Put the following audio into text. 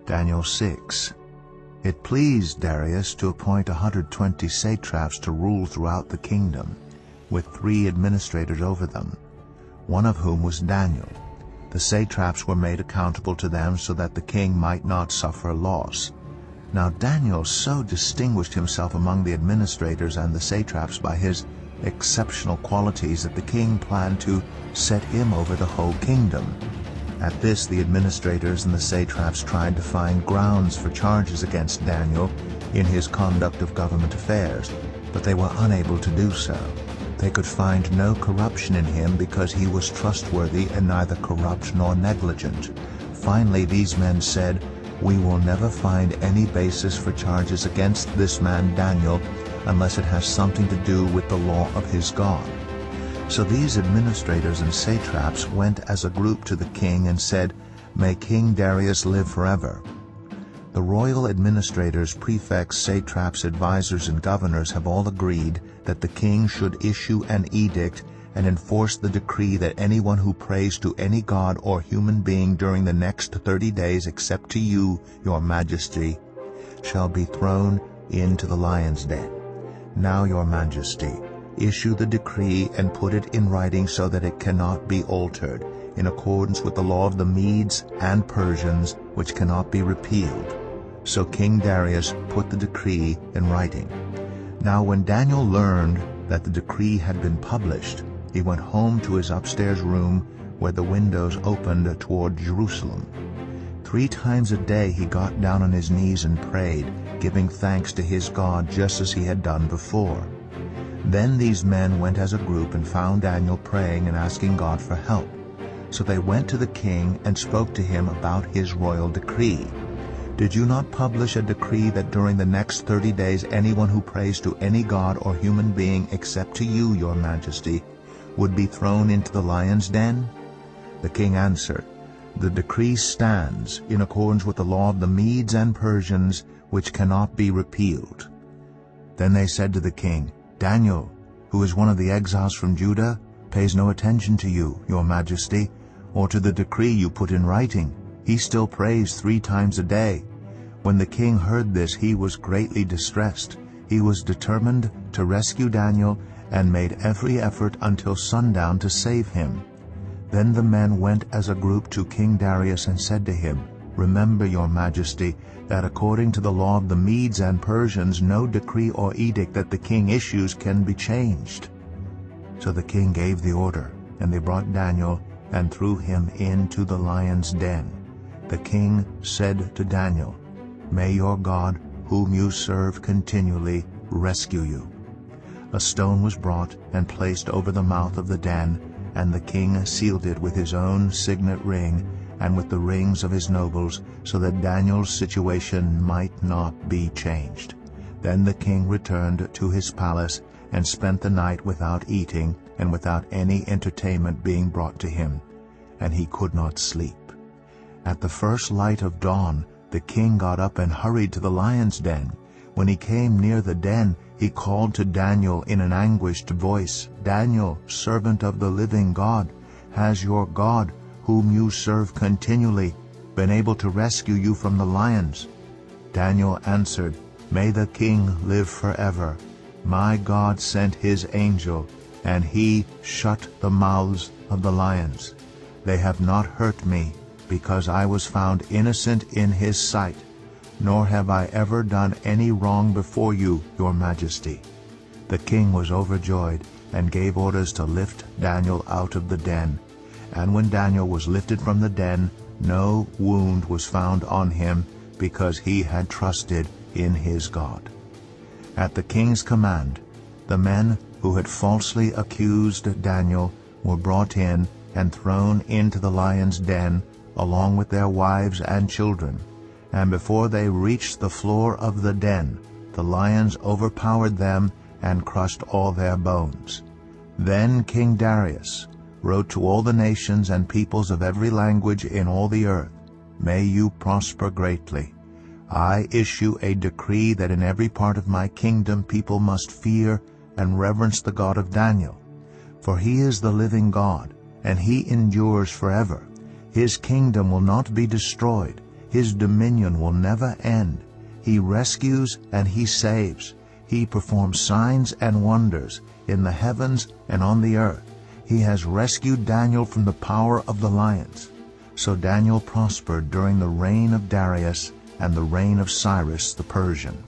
Daniel 6. It pleased Darius to appoint 120 satraps to rule throughout the kingdom, with 3 administrators over them, one of whom was Daniel. The satraps were made accountable to them so that the king might not suffer loss. Now Daniel so distinguished himself among the administrators and the satraps by his exceptional qualities that the king planned to set him over the whole kingdom. At this, the administrators and the satraps tried to find grounds for charges against Daniel in his conduct of government affairs, but they were unable to do so. They could find no corruption in him because he was trustworthy and neither corrupt nor negligent. Finally, these men said, "We will never find any basis for charges against this man Daniel unless it has something to do with the law of his God." So these administrators and satraps went as a group to the king and said, "May King Darius live forever." The royal administrators, prefects, satraps, advisors, and governors have all agreed that the king should issue an edict and enforce the decree that anyone who prays to any god or human being during the next 30 days except to you, your majesty, shall be thrown into the lion's den. Now, your majesty, issue the decree and put it in writing so that it cannot be altered, in accordance with the law of the Medes and Persians, which cannot be repealed. So King Darius put the decree in writing. Now when Daniel learned that the decree had been published, he went home to his upstairs room where the windows opened toward Jerusalem. 3 times a day he got down on his knees and prayed, giving thanks to his God just as he had done before. Then these men went as a group and found Daniel praying and asking God for help. So they went to the king and spoke to him about his royal decree. "Did you not publish a decree that during the next 30 days anyone who prays to any god or human being except to you, your majesty, would be thrown into the lion's den?" The king answered, "The decree stands in accordance with the law of the Medes and Persians, which cannot be repealed." Then they said to the king, "Daniel, who is one of the exiles from Judah, pays no attention to you, your majesty, or to the decree you put in writing. He still prays 3 times a day." When the king heard this, he was greatly distressed. He was determined to rescue Daniel and made every effort until sundown to save him. Then the men went as a group to King Darius and said to him, "Remember, your majesty, that according to the law of the Medes and Persians, no decree or edict that the king issues can be changed." So the king gave the order, and they brought Daniel and threw him into the lion's den. The king said to Daniel, "May your God, whom you serve continually, rescue you." A stone was brought and placed over the mouth of the den, and the king sealed it with his own signet ring and with the rings of his nobles, so that Daniel's situation might not be changed. Then the king returned to his palace and spent the night without eating and without any entertainment being brought to him, and he could not sleep. At the first light of dawn, the king got up and hurried to the lion's den. When he came near the den, he called to Daniel in an anguished voice, "Daniel, servant of the living God, has your God, whom you serve continually, been able to rescue you from the lions?" Daniel answered, "May the king live forever. My God sent his angel, and he shut the mouths of the lions. They have not hurt me, because I was found innocent in his sight, nor have I ever done any wrong before you, your majesty." The king was overjoyed and gave orders to lift Daniel out of the den. And when Daniel was lifted from the den, no wound was found on him, because he had trusted in his God. At the king's command, the men who had falsely accused Daniel were brought in and thrown into the lion's den, along with their wives and children. And before they reached the floor of the den, the lions overpowered them and crushed all their bones. Then King Darius wrote to all the nations and peoples of every language in all the earth, "May you prosper greatly. I issue a decree that in every part of my kingdom people must fear and reverence the God of Daniel. For he is the living God, and he endures forever. His kingdom will not be destroyed. His dominion will never end. He rescues and he saves. He performs signs and wonders in the heavens and on the earth. He has rescued Daniel from the power of the lions. So Daniel prospered during the reign of Darius and the reign of Cyrus the Persian.